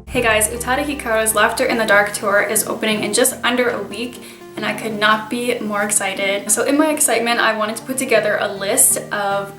Hey guys, Utada Hikaru's Laughter in the Dark tour is opening in just under a week and I could not be more excited. So in my excitement, I wanted to put together a list of,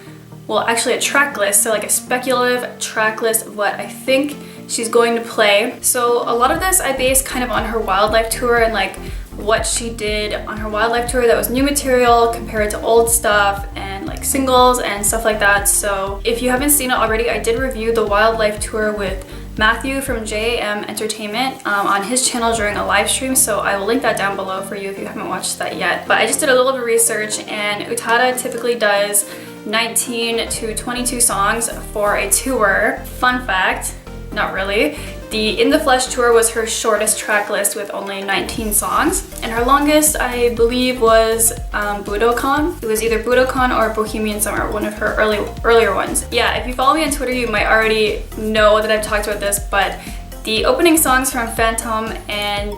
well, actually a track list, so like a speculative track list of what I think she's going to play. So a lot of this I based kind of on her Wildlife tour and like what she did on her Wildlife tour that was new material compared to old stuff and like singles and stuff like that. So if you haven't seen it already, I did review the Wildlife tour with Matthew from JAM Entertainment on his channel during a live stream, so I will link that down below for you if you haven't watched that yet. But I just did a little bit of research, and Utada typically does 19 to 22 songs for a tour. Fun fact, not really. The In the Flesh tour was her shortest track list with only 19 songs, and her longest, I believe, was Budokan. It was either Budokan or Bohemian Summer, one of her earlier ones. Yeah, if you follow me on Twitter, you might already know that I've talked about this, but the opening songs from Phantom and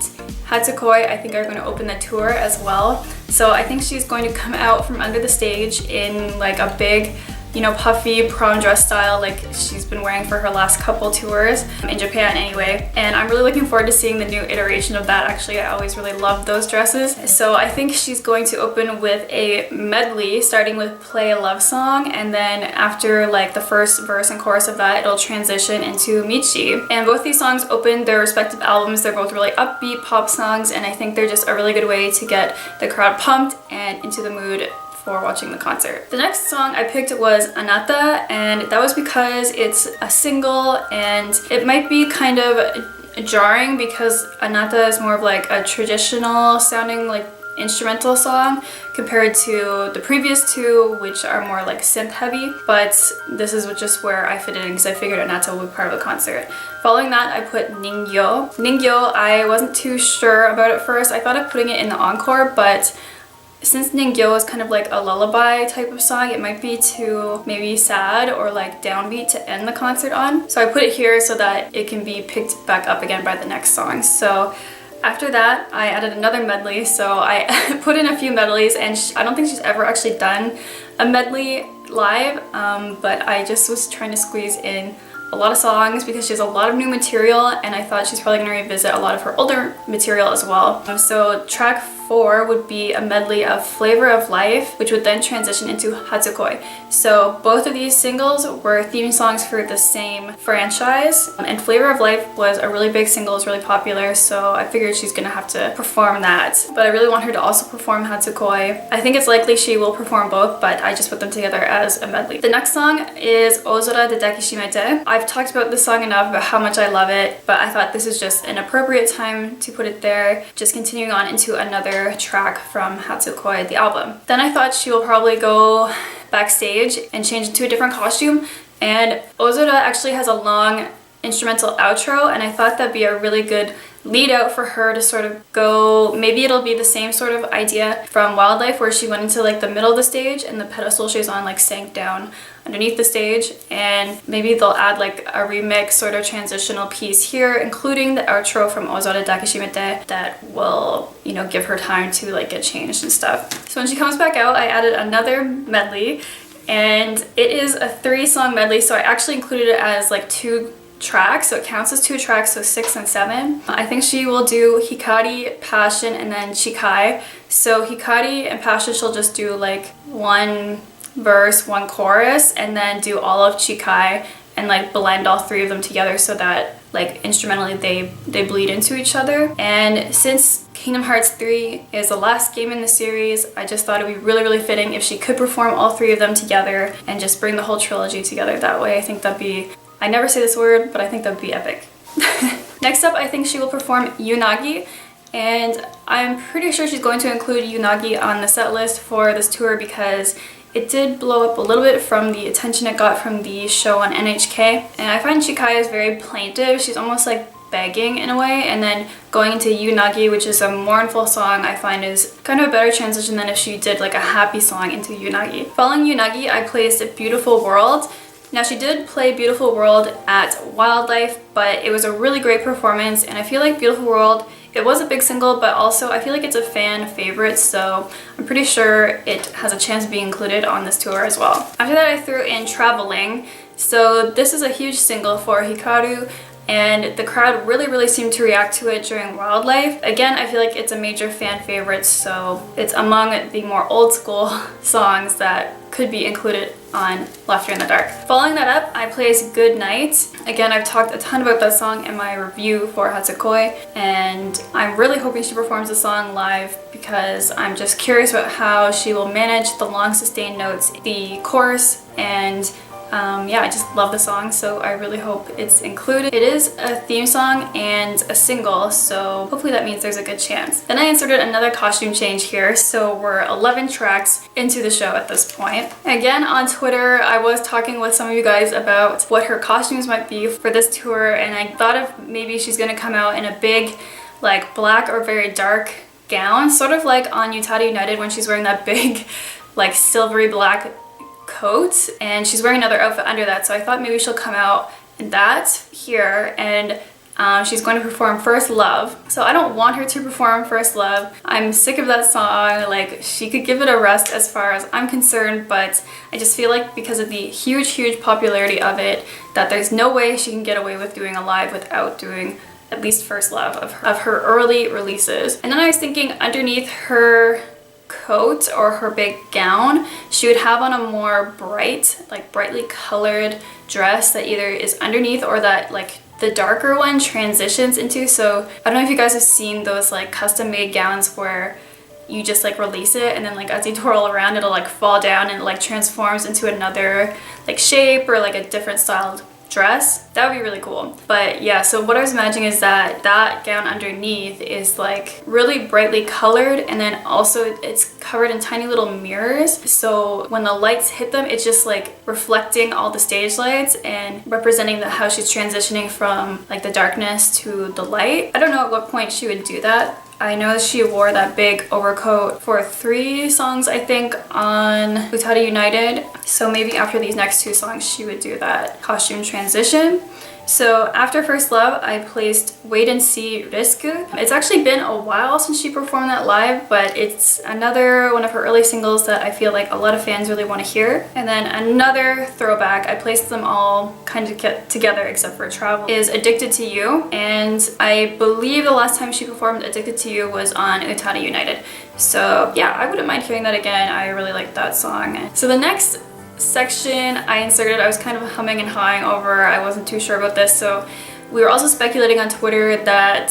Hatsukoi, I think, are going to open the tour as well. So I think she's going to come out from under the stage in like a big, you know, puffy prom dress style like she's been wearing for her last couple tours, in Japan anyway. And I'm really looking forward to seeing the new iteration of that. Actually, I always really loved those dresses. So I think she's going to open with a medley, starting with Play a Love Song, and then after like the first verse and chorus of that, it'll transition into Michi. And both these songs open their respective albums. They're both really upbeat pop songs, and I think they're just a really good way to get the crowd pumped and into the mood for watching the concert. The next song I picked was Anata, and that was because it's a single and it might be kind of jarring because Anata is more of like a traditional sounding like instrumental song compared to the previous two, which are more like synth heavy, but this is just where I fit in because I figured Anata would be part of the concert. Following that, I put Ningyo. Ningyo, I wasn't too sure about at first. I thought of putting it in the encore, but since Ningyo is kind of like a lullaby type of song, it might be too maybe sad or like downbeat to end the concert on. So I put it here so that it can be picked back up again by the next song. So after that, I added another medley. So I put in a few medleys, and I don't think she's ever actually done a medley live, but I just was trying to squeeze in a lot of songs because she has a lot of new material, and I thought she's probably going to revisit a lot of her older material as well. So track 4 would be a medley of Flavor of Life, which would then transition into Hatsukoi. So both of these singles were theme songs for the same franchise, and Flavor of Life was a really big single, it's really popular, so I figured she's gonna have to perform that. But I really want her to also perform Hatsukoi. I think it's likely she will perform both, but I just put them together as a medley. The next song is Ozora de Dakishimete. I've talked about this song enough about how much I love it, but I thought this is just an appropriate time to put it there, just continuing on into another track from Hatsukoi, the album. Then I thought she will probably go backstage and change into a different costume, and Ozora actually has a long instrumental outro, and I thought that'd be a really good lead out for her to sort of go, maybe it'll be the same sort of idea from Wildlife where she went into like the middle of the stage and the pedestal she was on like sank down underneath the stage, and maybe they'll add like a remix sort of transitional piece here, including the outro from Ozora Dakishimete that will, you know, give her time to like get changed and stuff. So when she comes back out, I added another medley, and it is a 3-song medley, so I actually included it as like 2 tracks, so it counts as 2 tracks, so 6 and 7. I think she will do Hikari, Passion, and then Chikai. So Hikari and Passion, she'll just do like 1 verse, 1 chorus, and then do all of Chikai and like blend all 3 of them together so that like instrumentally they bleed into each other. And since Kingdom Hearts 3 is the last game in the series, I just thought it would be really fitting if she could perform all 3 of them together and just bring the whole trilogy together that way. I think that'd be, I never say this word, but I think that'd be epic. Next up, I think she will perform Yunagi, and I'm pretty sure she's going to include Yunagi on the set list for this tour because it did blow up a little bit from the attention it got from the show on NHK. And I find Chikai is very plaintive. She's almost like begging in a way, and then going into Yunagi, which is a mournful song, I find is kind of a better transition than if she did like a happy song into Yunagi. Following Yunagi, I placed Beautiful World. Now she did play Beautiful World at Wildlife, but it was a really great performance, and I feel like Beautiful World, it was a big single, but also I feel like it's a fan favorite, so I'm pretty sure it has a chance of being included on this tour as well. After that, I threw in Traveling. So this is a huge single for Hikaru. and the crowd really seemed to react to it during Wildlife. Again, I feel like it's a major fan favorite, so it's among the more old school songs that could be included on Laughter in the Dark. Following that up, I placed Good Night. Again, I've talked a ton about that song in my review for Hatsukoi, and I'm really hoping she performs the song live because I'm just curious about how she will manage the long sustained notes, the chorus, and yeah, I just love the song, so I really hope it's included. It is a theme song and a single, so hopefully that means there's a good chance. Then I inserted another costume change here, so we're 11 tracks into the show at this point. Again, on Twitter, I was talking with some of you guys about what her costumes might be for this tour, and I thought of maybe she's gonna come out in a big, like, black or very dark gown, sort of like on Utada United when she's wearing that big, like, silvery black coat, and she's wearing another outfit under that, so I thought maybe she'll come out in that here, and she's going to perform First Love. So I don't want her to perform First Love. I'm sick of that song. Like, she could give it a rest as far as I'm concerned, but I just feel like because of the huge popularity of it, that there's no way she can get away with doing a live without doing at least First Love of her early releases. And then I was thinking underneath her coat or her big gown, she would have on a more bright, like brightly colored dress that either is underneath or that like the darker one transitions into. So I don't know if you guys have seen those like custom made gowns where you just like release it and then like as you twirl around it'll like fall down and it like transforms into another like shape or like a different styled dress. That would be really cool. But yeah, so what I was imagining is that that gown underneath is like really brightly colored, and then also it's covered in tiny little mirrors, so when the lights hit them it's just like reflecting all the stage lights and representing how she's transitioning from like the darkness to the light. I don't know at what point she would do that. I know she wore that big overcoat for 3 songs, I think, on Utada United. So maybe after these next 2 songs, she would do that costume transition. So after First Love, I placed Wait and See Risku. It's actually been a while since she performed that live, but it's another one of her early singles that I feel like a lot of fans really want to hear. And then another throwback, I placed them all kind of together except for Travel, is Addicted to You. And I believe the last time she performed Addicted to You was on Utada United. So yeah, I wouldn't mind hearing that again. I really like that song. So the next section I inserted, I was kind of humming and hawing over. I wasn't too sure about this, so we were also speculating on Twitter that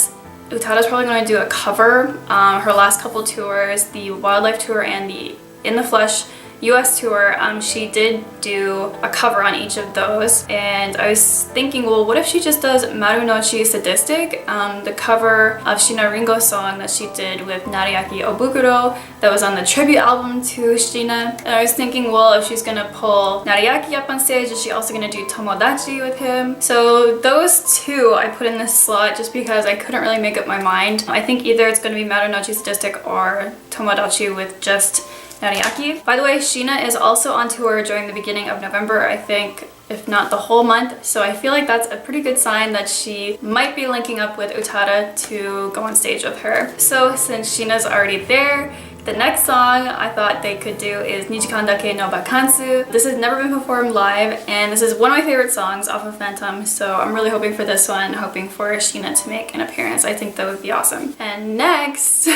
Utada's probably going to do a cover. Her last couple tours, the Wildlife tour and the In the Flesh US tour, she did do a cover on each of those, and I was thinking, well, what if she just does Marunochi Sadistic, the cover of Shina Ringo's song that she did with Nariaki Obukuro that was on the tribute album to Shina. And I was thinking, well, if she's gonna pull Nariaki up on stage, is she also gonna do Tomodachi with him? So those 2 I put in this slot just because I couldn't really make up my mind. I think either it's gonna be Marunochi Sadistic or Tomodachi with just Nariaki. By the way, Shina is also on tour during the beginning of November, I think, if not the whole month. So I feel like that's a pretty good sign that she might be linking up with Utada to go on stage with her. So since Shina's already there, the next song I thought they could do is Nijikan Dake no Bakansu. This has never been performed live, and this is one of my favorite songs off of Phantom, so I'm really hoping for this one, hoping for Shina to make an appearance. I think that would be awesome. And next,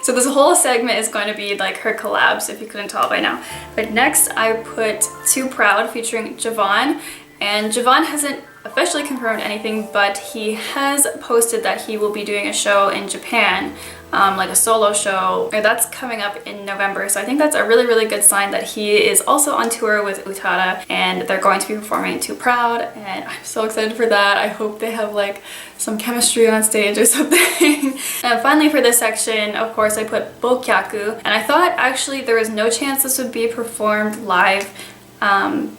so this whole segment is going to be like her collabs, if you couldn't tell by now. But next I put Too Proud featuring Javon, and Javon hasn't officially confirmed anything, but he has posted that he will be doing a show in Japan, like a solo show, or that's coming up in November. So I think that's a really good sign that he is also on tour with Utada, and they're going to be performing Too Proud, and I'm so excited for that. I hope they have like some chemistry on stage or something. And finally for this section, of course, I put Bokyaku, and I thought actually there was no chance this would be performed live,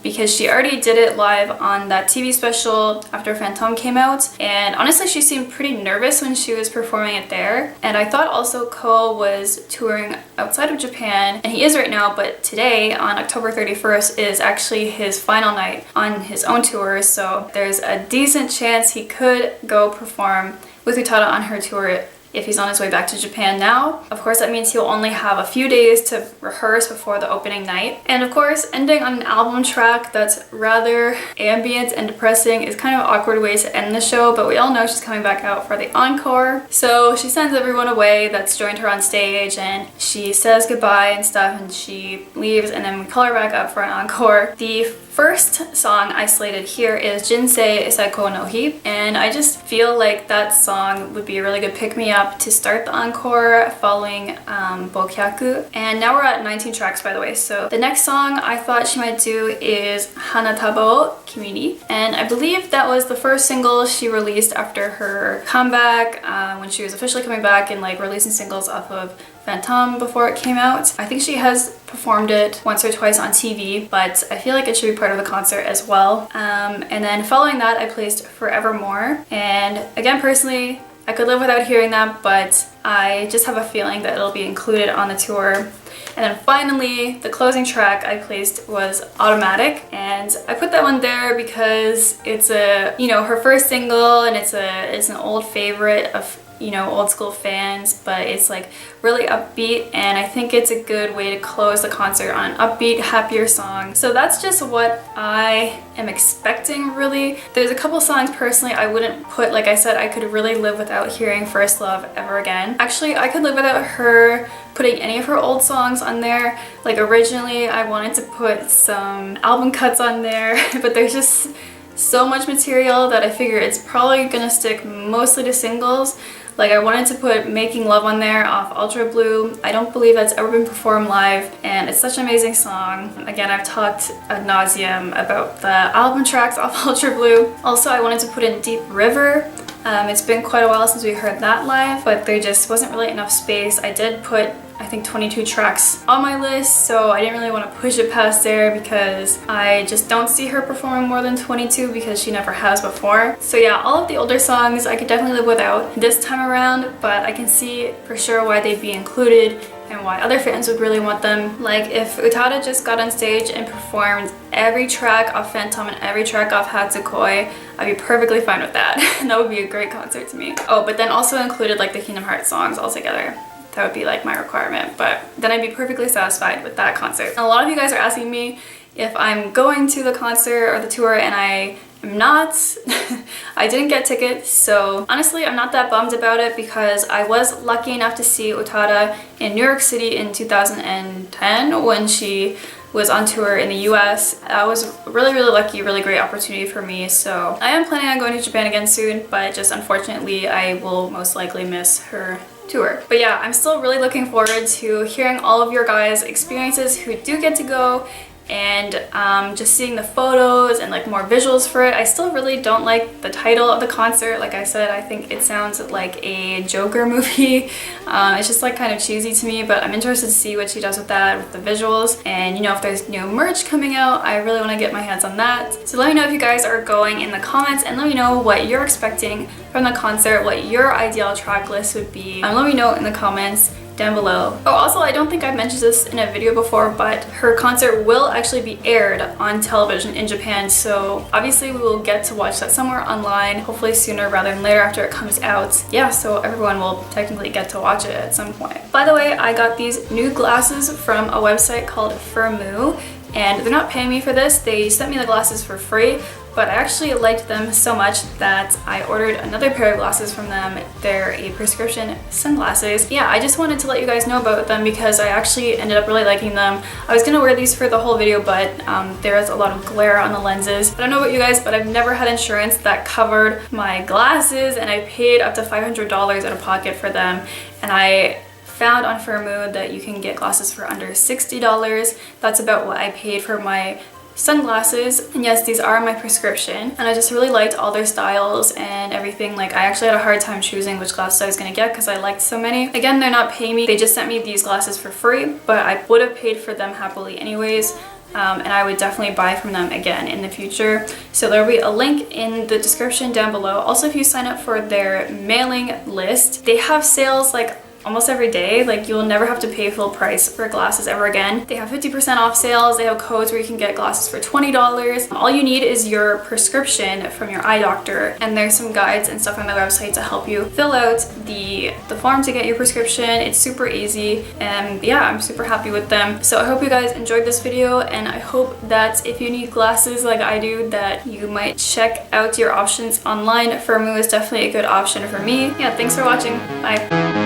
because she already did it live on that TV special after Phantom came out, and honestly she seemed pretty nervous when she was performing it there. And I thought also Ko was touring outside of Japan, and he is right now, but today on October 31st is actually his final night on his own tour, so there's a decent chance he could go perform with Utada on her tour if he's on his way back to Japan now. Of course, that means he'll only have a few days to rehearse before the opening night. And of course, ending on an album track that's rather ambient and depressing is kind of an awkward way to end the show, but we all know she's coming back out for the encore. So she sends everyone away that's joined her on stage, and she says goodbye and stuff, and she leaves, and then we call her back up for an encore. The first song I slated here is Jinsei Saiko no Hi, and I just feel like that song would be a really good pick-me-up to start the encore following Bokyaku. And now we're at 19 tracks, by the way, so the next song I thought she might do is Hanatabo Kimi, and I believe that was the first single she released after her comeback, when she was officially coming back and like releasing singles off of Phantom before it came out. I think she has performed it once or twice on TV, but I feel like it should be part of the concert as well. And then following that, I placed Forevermore. And again, personally, I could live without hearing that, but I just have a feeling that it'll be included on the tour. And then finally, the closing track I placed was Automatic, and I put that one there because it's a, you know, her first single, and it's an old favorite of, you know, old school fans, but it's like really upbeat, and I think it's a good way to close the concert on an upbeat, happier song. So that's just what I am expecting, really. There's a couple songs personally I wouldn't put, like I said, I could really live without hearing First Love ever again. Actually, I could live without her putting any of her old songs on there. Like originally I wanted to put some album cuts on there, but there's just so much material that I figure it's probably gonna stick mostly to singles. Like I wanted to put Making Love on there off Ultra Blue. I don't believe that's ever been performed live, and it's such an amazing song. Again, I've talked ad nauseum about the album tracks off Ultra Blue. Also, I wanted to put in Deep River. It's been quite a while since we heard that live, but there just wasn't really enough space. I did put, I think, 22 tracks on my list, so I didn't really want to push it past there because I just don't see her performing more than 22 because she never has before. So yeah, all of the older songs I could definitely live without this time around, but I can see for sure why they'd be included and why other fans would really want them. Like if Utada just got on stage and performed every track off Phantom and every track off Hatsukoi, I'd be perfectly fine with that. That would be a great concert to me. Oh, but then also included like the Kingdom Hearts songs all together. That would be like my requirement, but then I'd be perfectly satisfied with that concert. And a lot of you guys are asking me if I'm going to the concert or the tour, and I am not. I didn't get tickets, so honestly I'm not that bummed about it because I was lucky enough to see Utada in New York City in 2010 when she was on tour in the US. That was really lucky, really great opportunity for me. So I am planning on going to Japan again soon, but just unfortunately I will most likely miss her tour. But yeah, I'm still really looking forward to hearing all of your guys' experiences who do get to go, and just seeing the photos and like more visuals for it. I still really don't like the title of the concert. Like I said, I think it sounds like a Joker movie. It's just like kind of cheesy to me, but I'm interested to see what she does with that, with the visuals. And you know, if there's new merch coming out, I really want to get my hands on that. So let me know if you guys are going in the comments, and let me know what you're expecting from the concert, what your ideal track list would be. Let me know in the comments down below. Oh, also, I don't think I've mentioned this in a video before, but her concert will actually be aired on television in Japan, so obviously we will get to watch that somewhere online, hopefully sooner rather than later after it comes out. Yeah, so everyone will technically get to watch it at some point. By the way, I got these new glasses from a website called Firmoo, and they're not paying me for this. They sent me the glasses for free, but I actually liked them so much that I ordered another pair of glasses from them. They're a prescription sunglasses. Yeah, I just wanted to let you guys know about them because I actually ended up really liking them. I was gonna wear these for the whole video, but there is a lot of glare on the lenses. I don't know about you guys, but I've never had insurance that covered my glasses, and I paid up to $500 out of pocket for them. And I found on Firmoo that you can get glasses for under $60. That's about what I paid for my sunglasses. And yes, these are my prescription, and I just really liked all their styles and everything. Like I actually had a hard time choosing which glasses I was gonna get because I liked so many. Again, they're not paying me, they just sent me these glasses for free, but I would have paid for them happily anyways. And I would definitely buy from them again in the future. So there will be a link in the description down below. Also, if you sign up for their mailing list, they have sales like almost every day. Like, you'll never have to pay full price for glasses ever again. They have 50% off sales. They have codes where you can get glasses for $20. All you need is your prescription from your eye doctor, and there's some guides and stuff on their website to help you fill out the form to get your prescription. It's super easy, and yeah, I'm super happy with them. So I hope you guys enjoyed this video, and I hope that if you need glasses like I do, that you might check out your options online. Firmoo is definitely a good option for me. Yeah, thanks for watching. Bye.